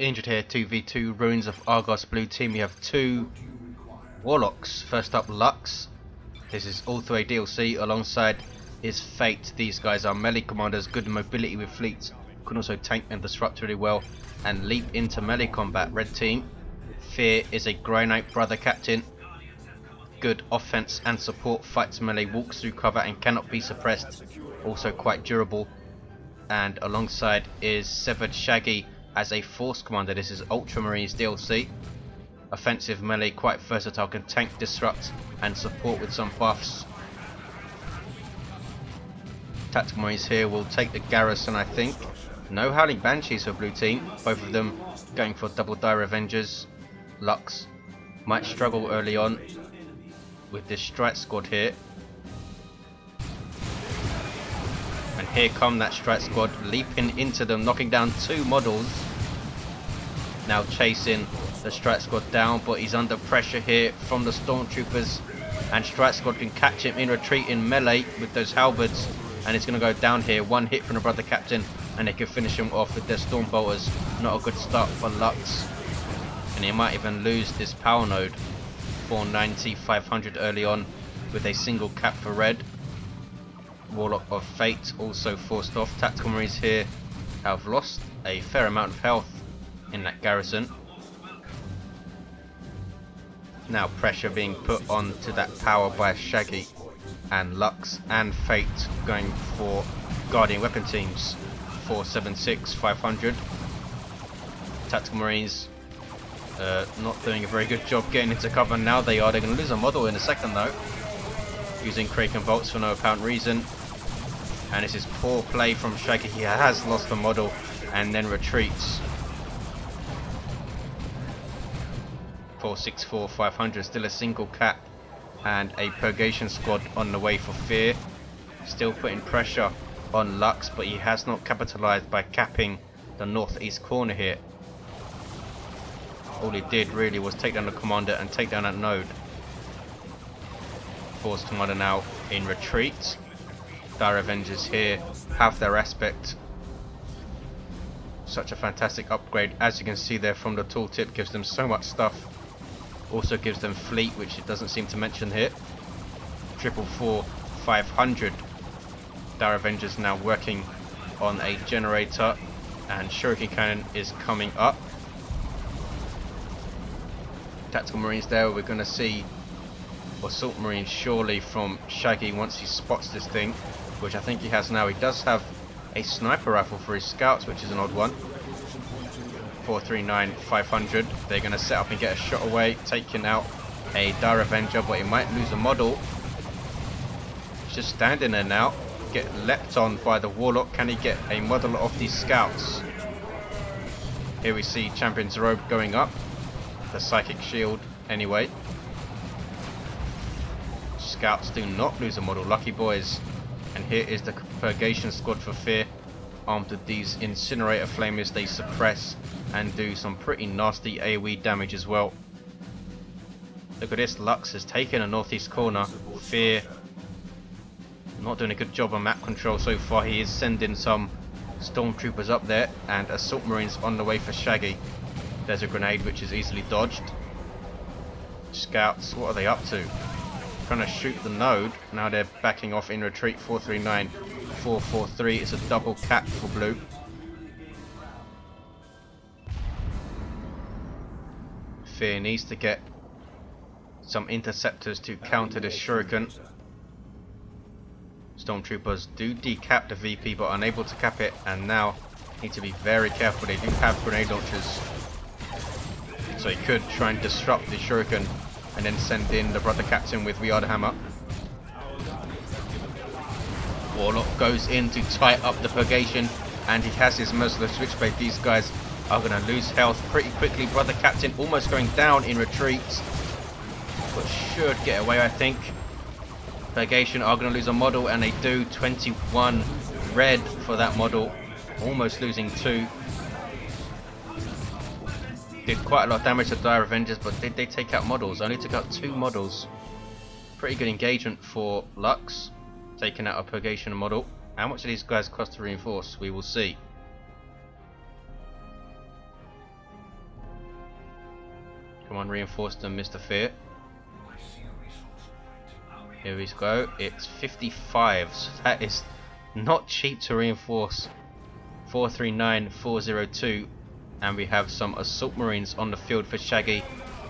injured here. 2v2 Ruins of Argos blue team. We have two Warlocks. First up, Lux. This is all through a DLC alongside his PhatE. These guys are melee commanders, good mobility with fleets, can also tank and disrupt really well and leap into melee combat. Red team, Fear is a Grey Knight brother captain, good offense and support, fights melee, walks through cover and cannot be suppressed, also quite durable. And alongside is SeveredShaggy as a force commander. This is Ultramarines DLC, offensive melee, quite versatile, can tank, disrupt and support with some buffs. Tactical Marines here will take the garrison, I think. No Howling Banshees for blue team, both of them going for double die Revengers. Lux might struggle early on with this strike squad here. And here come that strike squad leaping into them, knocking down two models. Now chasing the strike squad down, but he's under pressure here from the stormtroopers, and strike squad can catch him in retreat in melee with those halberds, and it's going to go down here. One hit from the brother captain and they can finish him off with their storm bolters. Not a good start for Lux, and he might even lose this power node. 490, 500 early on with a single cap for red. Warlock of PhatE also forced off. Tactical Marines here have lost a fair amount of health in that garrison. Now pressure being put on to that power by Shaggy, and Lux and PhatE going for Guardian weapon teams. 476, 500. Tactical Marines not doing a very good job getting into cover. Now they are. They're going to lose a model in a second though, using Kraken bolts for no apparent reason. And this is poor play from Shaggy. He has lost the model and then retreats. 464, 500. Still a single cap and a purgation squad on the way for Fear. Still putting pressure on Lux, but he has not capitalized by capping the northeast corner here. All he did really was take down the commander and take down that node. Force commander now in retreat. Dire Avengers here have their aspect. Such a fantastic upgrade, as you can see there from the tooltip, gives them so much stuff. Also gives them fleet, which it doesn't seem to mention here. 444, 500. Dire Avengers now working on a generator, and Shuriken Cannon is coming up. Tactical Marines there, we're going to see Assault Marines surely from Shaggy once he spots this thing, which I think he has now. He does have a sniper rifle for his scouts, which is an odd one. 439, 500. They're going to set up and get a shot away, taking out a Dire Avenger, but he might lose a model. He's just standing there now. Get leapt on by the Warlock. Can he get a model of these scouts? Here we see Champion's Robe going up. The Psychic Shield anyway. Scouts do not lose a model. Lucky boys. And here is the Purgation Squad for Fear, armed with these Incinerator Flamers. They suppress and do some pretty nasty AoE damage as well. Look at this, Lux has taken a northeast corner. Fear not doing a good job on map control so far. He is sending some stormtroopers up there, and Assault Marines on the way for Shaggy. There's a grenade which is easily dodged. Scouts, what are they up to? Trying to shoot the node. Now they're backing off in retreat. 439, 443. It's a double cap for blue. Fear needs to get some interceptors to counter this shuriken. Stormtroopers do decap the VP but unable to cap it, and now need to be very careful. They do have grenade launchers, so he could try and disrupt the shuriken and then send in the brother captain with We Are the Hammer. Warlock goes in to tie up the purgation, and he has his merciless switchblade. These guys are going to lose health pretty quickly. Brother captain almost going down in retreat, but should get away, I think. Purgation are going to lose a model, and they do. 21 red for that model, almost losing 2. Did quite a lot of damage to Dire Avengers, but did they take out models? Only took out 2 models. Pretty good engagement for Lux, taking out a Purgation model. How much do these guys cost to reinforce? We will see. Come on, reinforce them, Mr. Fear. Here we go. It's 55. So that is not cheap to reinforce. 439, 402. And we have some assault marines on the field for Shaggy.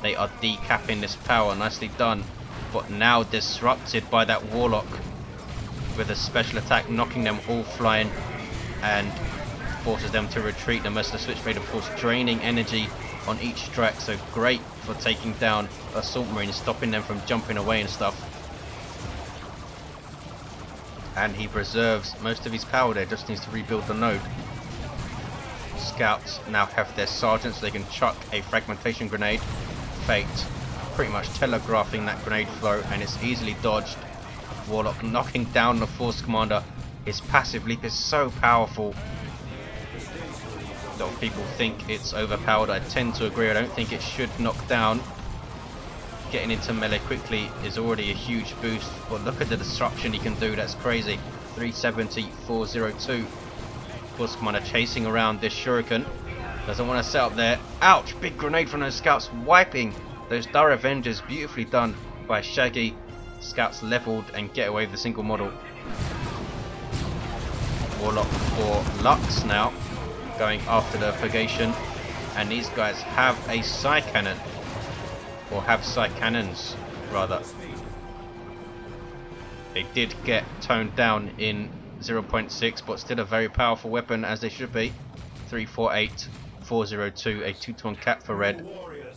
They are decapping this power. Nicely done. But now disrupted by that Warlock with a special attack, knocking them all flying and forces them to retreat. The Merciless Switchblade, of course, draining energy on each strike. So great for taking down assault marines, stopping them from jumping away and stuff. And he preserves most of his power there, just needs to rebuild the node. Scouts now have their sergeants, so they can chuck a fragmentation grenade. PhatE pretty much telegraphing that grenade flow, and it's easily dodged. Warlock knocking down the force commander. His passive leap is so powerful. A lot of people think it's overpowered. I tend to agree. I don't think it should knock down. Getting into melee quickly is already a huge boost, but look at the disruption he can do. That's crazy. 370, 402. Force commander chasing around this shuriken. Doesn't want to set up there. Ouch! Big grenade from those scouts, wiping those Dire Avengers. Beautifully done by Shaggy. Scouts leveled and get away with a single model. Warlock for Lux now, going after the purgation, and these guys have a psi cannon, or have psi cannons rather. They did get toned down in 0.6, but still a very powerful weapon, as they should be. 348, 402, a 2-ton cap for red,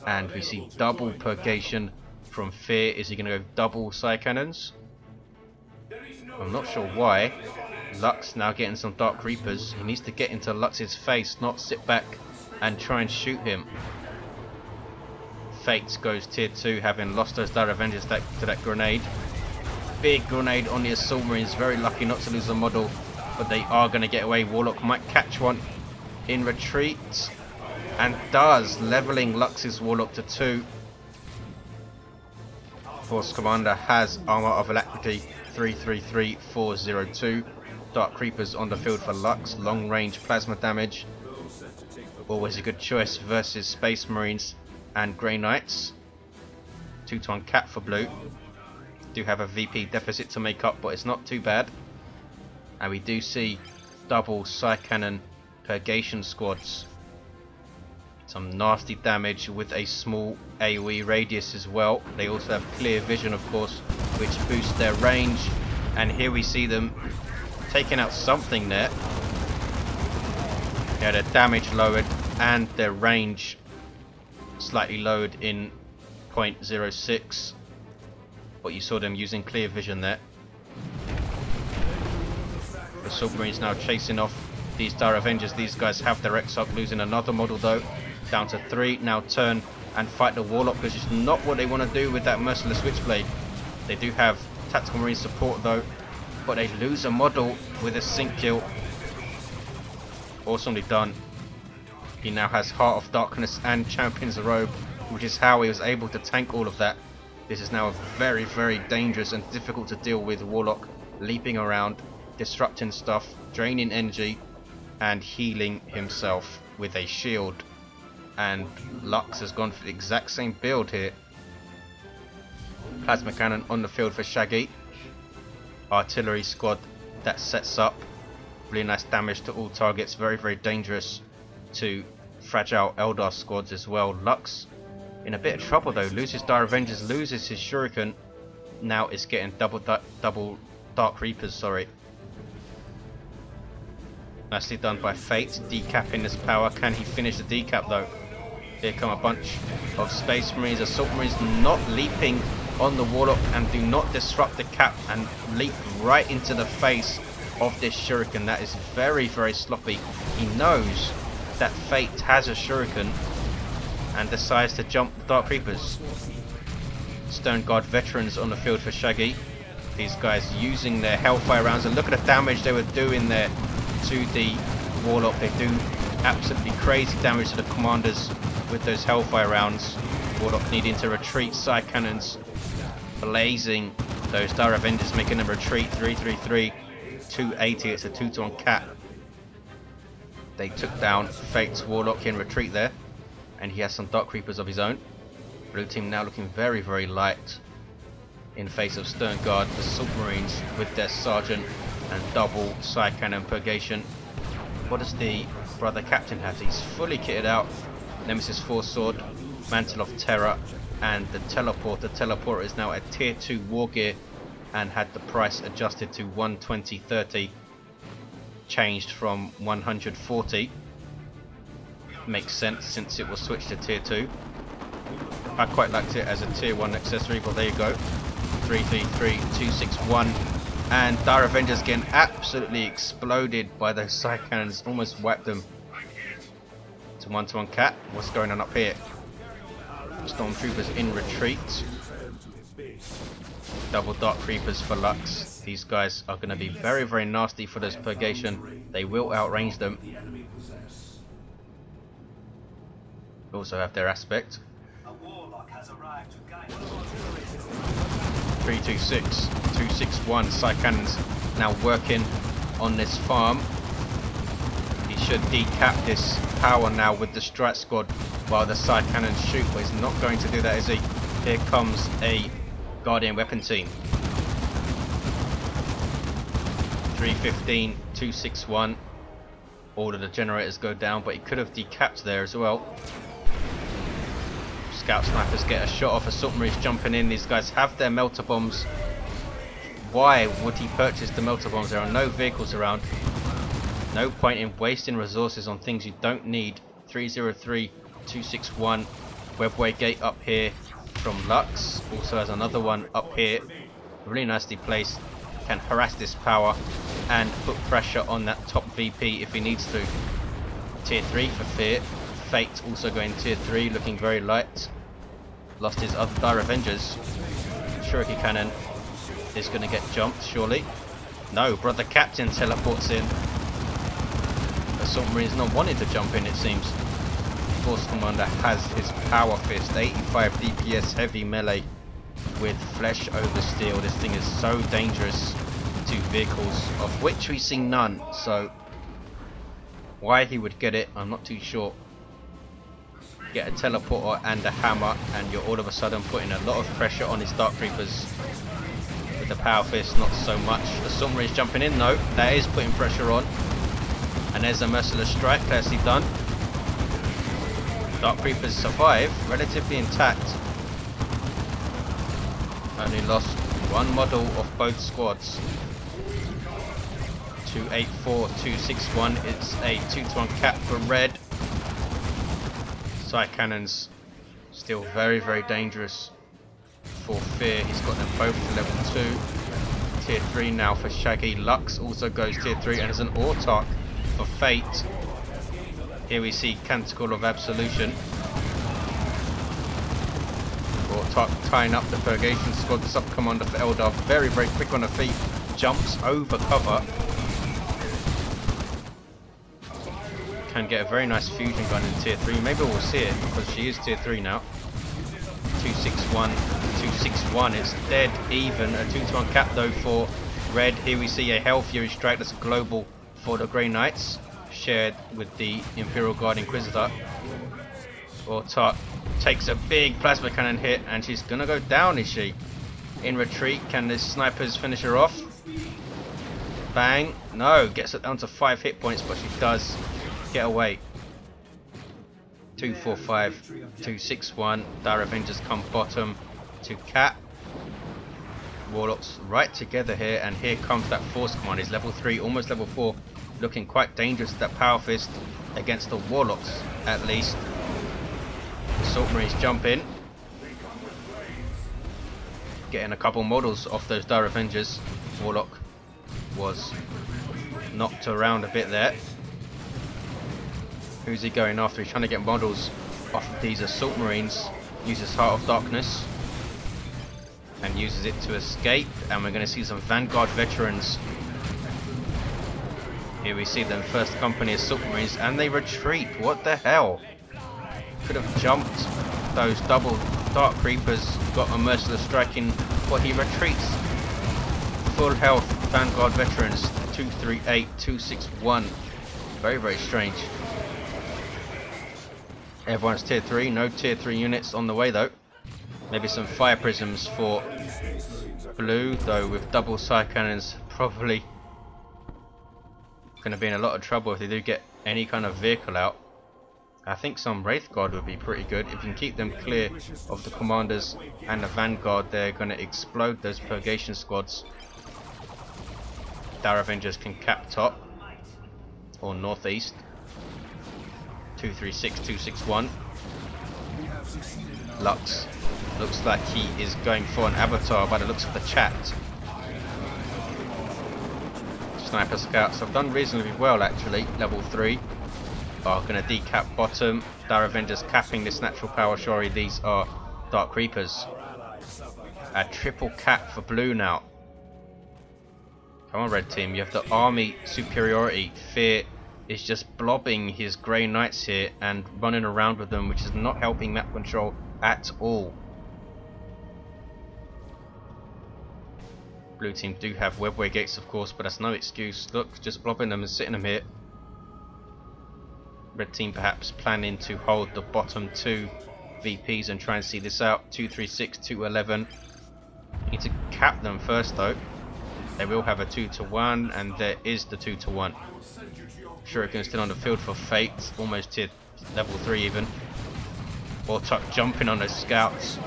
and we see double purgation from Fear. Is he going to go double psi cannons? I'm not sure why. Lux now getting some Dark Reapers. He needs to get into Lux's face, not sit back and try and shoot him. PhatE goes tier 2, having lost those Dire Avengers to that grenade. Big grenade on the assault marines. Very lucky not to lose the model, but they are going to get away. Warlock might catch one in retreat, and does, leveling Lux's Warlock to 2. Force commander has armor of alacrity. 333, 402. Dark Reapers on the field for Lux. Long range plasma damage. Always a good choice versus Space Marines and Grey Knights. 2-ton cap for blue. Do have a VP deficit to make up, but it's not too bad. And we do see double psi cannon purgation squads. Some nasty damage with a small AoE radius as well. They also have clear vision, of course, which boosts their range. And here we see them taking out something there. Yeah, their damage lowered and their range slightly lowered in 0.06. But you saw them using clear vision there. The Assault Marines now chasing off these Dire Avengers. These guys have their X-Up, losing another model though. Down to 3. Now turn and fight the Warlock, which is not what they want to do with that Merciless Switchblade. They do have Tactical Marine support though, but they lose a model with a sync kill. Awesomely done. He now has Heart of Darkness and Champion's Robe, which is how he was able to tank all of that. This is now a very, very dangerous and difficult to deal with Warlock, leaping around, disrupting stuff, draining energy, and healing himself with a shield. And Lux has gone for the exact same build here. Plasma cannon on the field for Shaggy. Artillery squad that sets up. Really nice damage to all targets. Very, very dangerous to fragile Eldar squads as well. Lux in a bit of trouble though. Loses Dire Avengers, loses his Shuriken. Now is getting double Dark Reapers, sorry. Nicely done by PhatE, decapping this power. Can he finish the decap though? Here come a bunch of Space Marines, Assault Marines not leaping on the Warlock, and do not disrupt the cap and leap right into the face of this Shuriken. That is very, very sloppy. He knows that PhatE has a Shuriken and decides to jump the Dark Reapers. Stone Guard veterans on the field for Shaggy. These guys using their Hellfire rounds, and look at the damage they were doing there to the Warlock. They do absolutely crazy damage to the commanders with those Hellfire rounds. Warlock needing to retreat, psi cannons blazing those Dire Avengers, making them retreat. 333, 280, it's a 2-ton cap. They took down PhatE's Warlock in retreat there, and he has some Dark Reapers of his own. Blue team now looking very, very light in face of Stern Guard, the Submarines with their Sergeant and double side cannon purgation. What does the brother captain have? He's fully kitted out. Nemesis Force Sword, Mantle of Terror, and the Teleporter. The Teleporter is now a tier 2 war gear and had the price adjusted to 120.30, changed from 140. Makes sense since it was switched to tier 2. I quite liked it as a tier 1 accessory, but there you go. 333, 261, and Dire Avengers getting absolutely exploded by those side cannons, almost wiped them. To one cat. What's going on up here? Stormtroopers in retreat. Double Dark Creepers for Lux. These guys are going to be very, very nasty for this purgation. They will outrange them. Also have their aspect. 326, 261 side cannons now working on this farm. He should decap this power now with the Strat Squad while the side cannons shoot, but he's not going to do that, is he? Here comes a Guardian weapon team. 315, 261. All of the generators go down, but he could have decapped there as well. Scout snipers get a shot off. A Submarines jumping in. These guys have their melter bombs. Why would he purchase the melter bombs? There are no vehicles around. No point in wasting resources on things you don't need. 303, 261. Webway gate up here from Lux. Also has another one up here. Really nicely placed. Can harass this power and put pressure on that top VP if he needs to. Tier 3 for PhatE also going tier 3, looking very light. Lost his other Dire Avengers. Shuriken Cannon is going to get jumped, surely. No, brother captain teleports in. The Submarine is not wanting to jump in, it seems. Force Commander has his Power Fist, 85 DPS heavy melee with flesh over steel. This thing is so dangerous to vehicles, of which we see none. So why he would get it, I'm not too sure. Get a teleporter and a hammer and you're all of a sudden putting a lot of pressure on his Dark Creepers. With the Power Fist, not so much. The Submarine is jumping in though, that is putting pressure on. And there's a merciless strike, nicely done. Dark Creepers survive, relatively intact. Only lost one model of both squads. 284, 261, it's a 2-to-1 cap for red. Side cannons still very, very dangerous for Fear. He's got them both to level 2. Tier 3 now for Shaggy. Lux also goes tier 3 and there's an Autarch for PhatE. Here we see Canticle of Absolution. Autarch tying up the Purgation Squad. Sub Commander for Eldar, very, very quick on her feet. Jumps over cover. Can get a very nice fusion gun in tier 3. Maybe we'll see it because she is tier 3 now. 261, 261. It's dead even. A 2-to-1 cap though for red. Here we see a Hell Fury strike. That's a global for the Grey Knights, shared with the Imperial Guard Inquisitor. Autarch takes a big plasma cannon hit and she's gonna go down, is she? In retreat, can the snipers finish her off? Bang. No, gets it down to 5 hit points, but she does get away. 245, 261. Dire Avengers come bottom to cap. Warlocks right together here, and here comes that Force Command. He's level 3, almost level 4, looking quite dangerous with that Power Fist against the Warlocks at least. Assault Marines jump in, getting a couple models off those Dire Avengers. Warlock was knocked around a bit there. Who's he going after? He's trying to get models off of these Assault Marines. Uses Heart of Darkness and uses it to escape, and we're going to see some Vanguard veterans. Here we see them, first company Assault Marines, and they retreat. What the hell? Could have jumped those double Dark Creepers, got a merciless strike in, but he retreats. Full health Vanguard veterans, 238, 261. Very, very strange. Everyone's tier 3, no tier 3 units on the way though. Maybe some fire prisms for blue, though with double side cannons probably going to be in a lot of trouble if they do get any kind of vehicle out. I think some Wraith Guard would be pretty good. If you can keep them clear of the commanders and the vanguard, they're going to explode those purgation squads. DoW Avengers can cap top or northeast. 236, 261. Lux looks like he is going for an avatar by the looks of the chat. Sniper scouts have done reasonably well actually. Level 3 are going to decap bottom. DoW Avengers capping this natural power shori. These are Dark Reapers. A triple cap for blue now. Come on, red team, you have the army superiority. Fear is just blobbing his grey knights here and running around with them, which is not helping map control at all. Blue team do have webway gates, of course, but that's no excuse. Look, just blobbing them and sitting them here. Red team perhaps planning to hold the bottom 2 VPs and try and see this out. 236, 211. Need to cap them first though. They will have a 2-to-1, and there is the 2-to-1. Shuriken still on the field for PhatE, almost hit level 3 even. Warlock jumping on those scouts.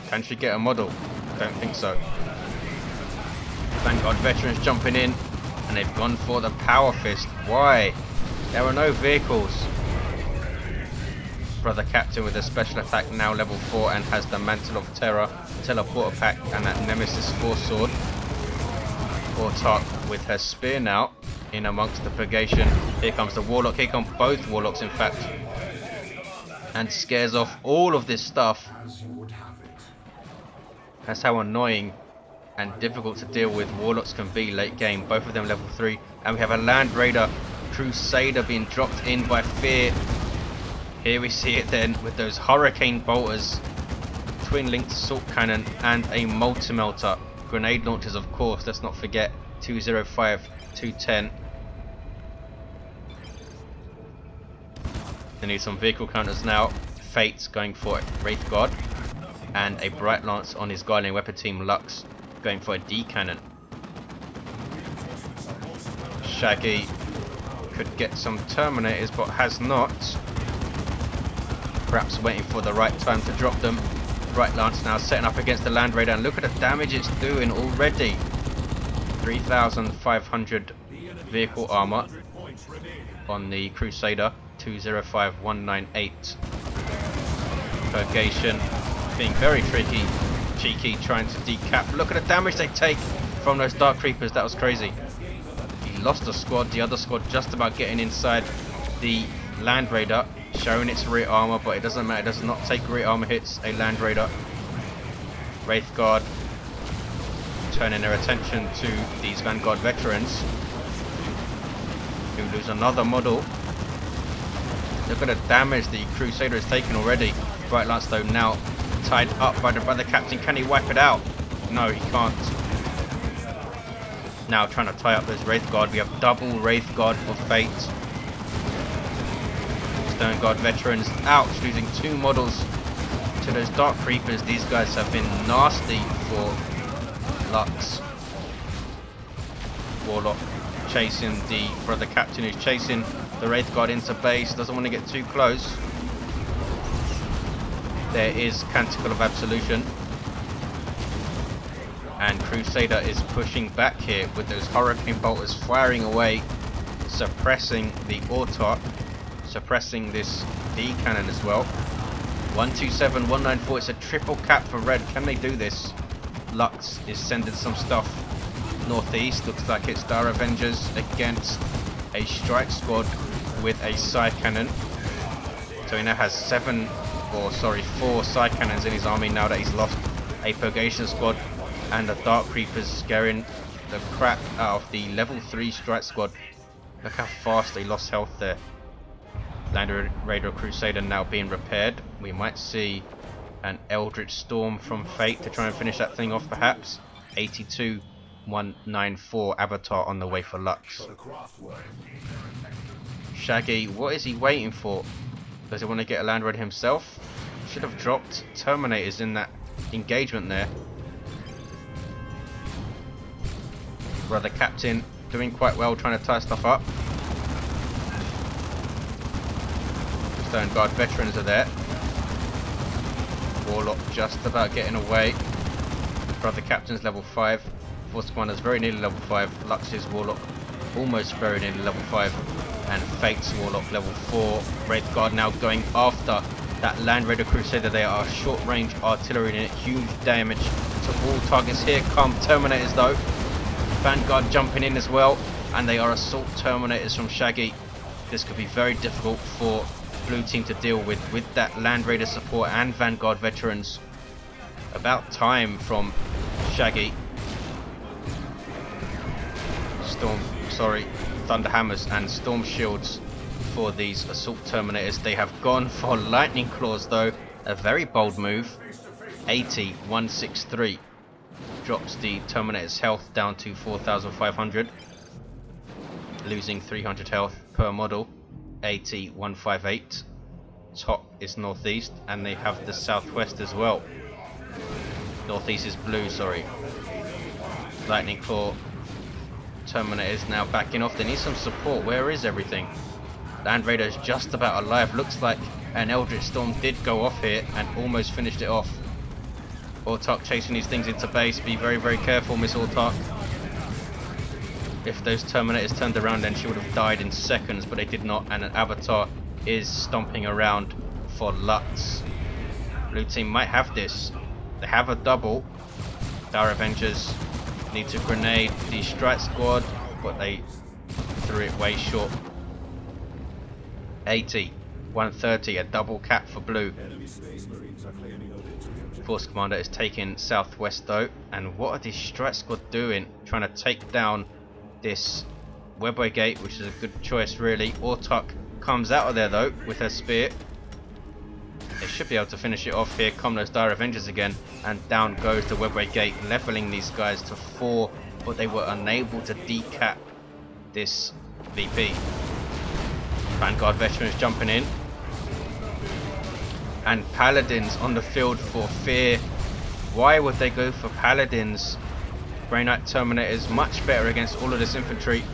Can she get a model? Don't think so. Vanguard veterans jumping in, and they've gone for the power fist. Why? There are no vehicles. Brother Captain with a special attack now level 4 and has the Mantle of Terror, Teleporter Pack, and that Nemesis Force Sword. Warlock with her spear now in amongst the purgation. Here comes the Warlock. Here come both Warlocks in fact, and scares off all of this stuff. That's how annoying and difficult to deal with Warlocks can be late game. Both of them level 3, and we have a Land Raider Crusader being dropped in by Fear. Here we see it then with those Hurricane Bolters, Twin Linked Assault Cannon, and a Multi-Melter. Grenade launchers, of course, let's not forget. 205, 210. They need some vehicle counters now. PhatE's going for a Wraith Guard, and a Bright Lance on his Guardian Weapon team. Lux going for a D cannon. Shaggy could get some Terminators, but has not. Perhaps waiting for the right time to drop them. Bright Lance now setting up against the Land Raider, and look at the damage it's doing already. 3,500 vehicle armor on the Crusader. 205,198. Purgation being very tricky, cheeky, trying to decap. Look at the damage they take from those Dark Creepers. That was crazy. He lost a squad. The other squad just about getting inside the Land Raider, showing its rear armor, but it doesn't matter. It does not take rear armor hits. A Land Raider. Wraith Guard turning their attention to these Vanguard veterans, who lose another model. Look at the damage the Crusader has taken already. Bright Lance though now tied up by the Captain. Can he wipe it out? No, he can't. Now trying to tie up this Wraith Guard. We have double Wraith Guard for PhatE. Stone Guard veterans out, losing 2 models to those Dark Creepers. These guys have been nasty for Lux. Warlock chasing the Brother Captain, who's chasing the Wraith Guard into base. Doesn't want to get too close. There is Canticle of Absolution, and Crusader is pushing back here with those Hurricane Bolters firing away, suppressing the Autarch, suppressing this D cannon as well. 127, 194. It's a triple cap for red. Can they do this? Lux is sending some stuff northeast. Looks like it's DoW Avengers against a strike squad with a side cannon. So he now has 4 side cannons in his army now that he's lost a purgation squad, and the Dark Creepers scaring the crap out of the level 3 strike squad. Look how fast they lost health there. Land Raider Crusader now being repaired. We might see an Eldritch Storm from PhatE to try and finish that thing off perhaps. 82, 194 Avatar on the way for Lux. Shaggy, what is he waiting for? Does he want to get a Land Raider himself? should have dropped Terminators in that engagement there. Brother Captain doing quite well, trying to tie stuff up. Stone Guard veterans are there. Warlock just about getting away. Brother Captain's level 5. Force Commander's very nearly level 5. Lux's Warlock almost very nearly level 5. And PhatE's Warlock level 4. Wraith Guard now going after that Land Raider Crusader. They are short range artillery unit. Huge damage to all targets. Here come Terminators though. Vanguard jumping in as well. And they are assault Terminators from Shaggy. This could be very difficult for blue team to deal with that Land Raider support and Vanguard veterans. About time from Shaggy. Thunder Hammers and Storm Shields for these assault Terminators. They have gone for Lightning Claws though. A very bold move. 80-163 drops the Terminator's health down to 4,500, losing 300 health per model. 80-158. Top is northeast, and they have the southwest as well. Northeast is blue, sorry. Lightning Claw Terminators now backing off. They need some support. Where is everything? Land Raider is just about alive. Looks like an Eldritch Storm did go off here and almost finished it off. Autark chasing these things into base. Be very, very careful, Miss Autark. If those Terminators turned around, then she would have died in seconds, but they did not, and an Avatar is stomping around for Lutz. Blue team might have this. They have a double. Dire Avengers need to grenade the Strike Squad, but they threw it way short. 80-130, a double cap for blue. Force Commander is taking southwest though, and what are these Strike Squad doing? Trying to take down this Webway Gate, which is a good choice really. Autark comes out of there though with her spear. They should be able to finish it off. Here come those Dire Avengers again, and down goes the Webway Gate, leveling these guys to 4, but they were unable to decap this VP. Vanguard veterans jumping in, and Paladins on the field for fear. Why would they go for Paladins? Grey Knight Terminators much better against all of this infantry,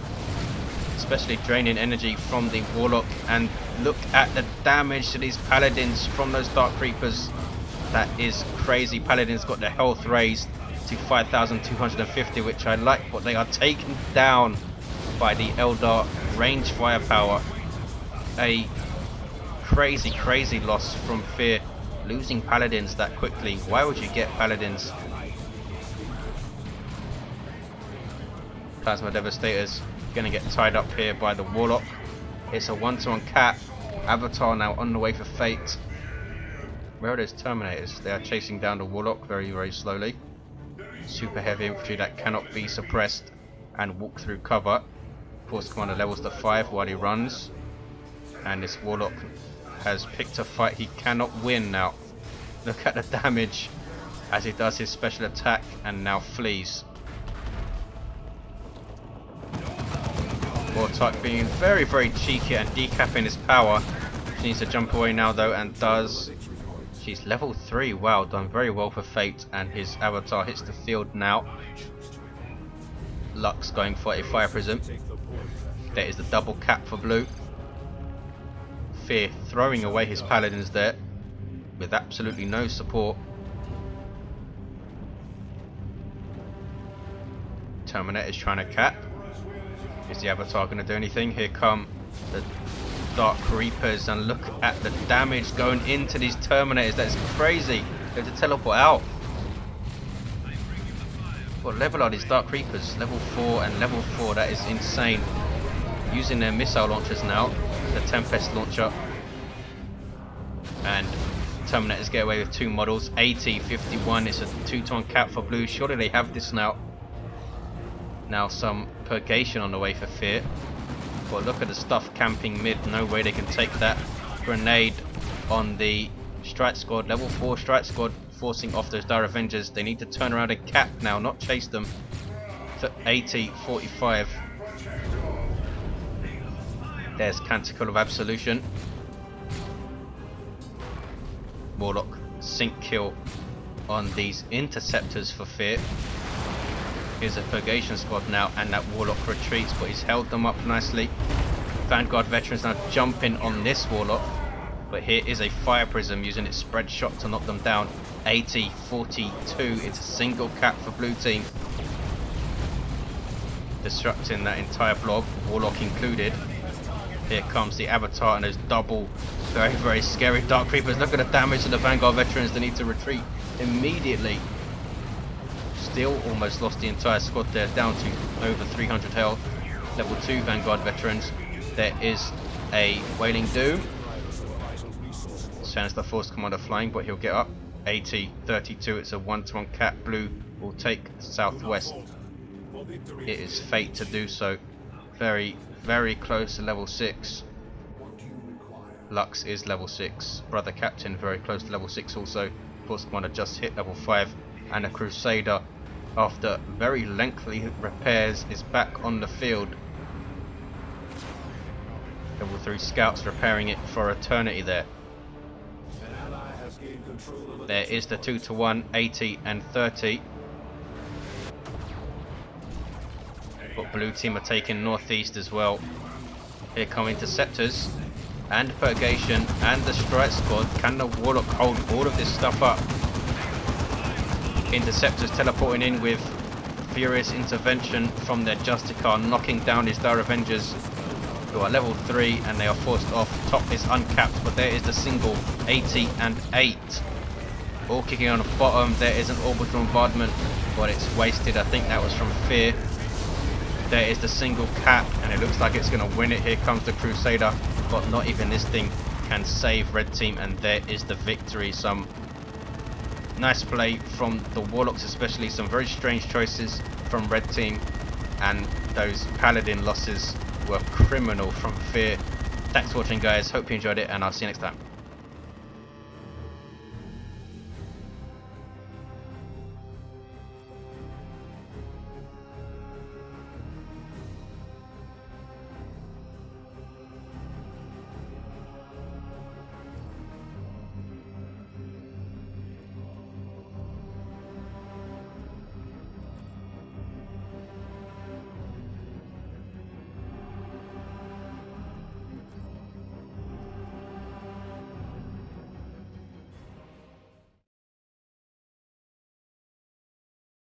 especially draining energy from the Warlock. And look at the damage to these Paladins from those Dark Creepers. That is crazy. Paladins got their health raised to 5,250, which I like, but they are taken down by the Eldar range firepower. A crazy loss from fear, losing Paladins that quickly. Why would you get Paladins? Plasma Devastators gonna get tied up here by the Warlock. It's a 1-to-1 cap. Avatar now on the way for PhatE. Where are those Terminators? They are chasing down the Warlock very slowly. Super heavy infantry that cannot be suppressed and walk through cover. Force Commander levels to 5 while he runs, and this Warlock has picked a fight he cannot win now. Look at the damage as he does his special attack and now flees. Autark being very cheeky and decapping his power. She needs to jump away now though, and does. She's level 3. Wow, done very well for PhatE, and his Avatar hits the field now. Lux going for a Fire Prism. There is the double cap for blue. Fear throwing away his Paladins there with absolutely no support. Terminator is trying to cap. Is the Avatar going to do anything? Here come the Dark Reapers, and look at the damage going into these Terminators. That's crazy. They have to teleport out. What level are these Dark Reapers? Level 4 and level 4. That is insane. Using their missile launchers now. The Tempest launcher. And Terminators get away with 2 models. 80-51. It's a 2-to-1 cap for blue. Surely they have this now. Now some Purgation on the way for fear. But look at the stuff camping mid. No way they can take that. Grenade on the Strike Squad. Level 4 Strike Squad forcing off those Dire Avengers. They need to turn around and cap now, not chase them. 80-45. There's Canticle of Absolution. Warlock sync kill on these interceptors for fear. Here's a Purgation squad now, and that Warlock retreats, but he's held them up nicely. Vanguard veterans now jumping on this Warlock, but here is a Fire Prism using its spread shot to knock them down. 80-42, it's a single cap for blue team, disrupting that entire blob, Warlock included. Here comes the Avatar and those double very scary Dark Creepers. Look at the damage to the Vanguard veterans. They need to retreat immediately. Still almost lost the entire squad there, down to over 300 health. Level 2 Vanguard veterans. There is a Wailing Doom. Chance the Force Commander flying, but he'll get up. 80-32, it's a 1-to-1 cap. Blue will take southwest. It is fate to do so. Very close to level 6. Lux is level 6. Brother Captain very close to level 6 also. Force Commander just hit level 5. And a Crusader, after very lengthy repairs, is back on the field. Level 3 scouts repairing it for eternity there. There is the 2-to-1, 80 and 30. But blue team are taking northeast as well. Here come interceptors and Purgation and the Strike Squad. Can the Warlock hold all of this stuff up? Interceptors teleporting in with furious intervention from their Justicar, knocking down his Dire Avengers, who are level 3, and they are forced off. Top is uncapped, but there is the single 80 and 8. All kicking on the bottom. There is an orbital bombardment, but it's wasted. I think that was from fear. There is the single cap, and it looks like it's going to win it. Here comes the Crusader, but not even this thing can save red team, and there is the victory. Some nice play from the Warlocks, especially some very strange choices from red team, and those Paladin losses were criminal from fear. Thanks for watching, guys. Hope you enjoyed it, and I'll see you next time.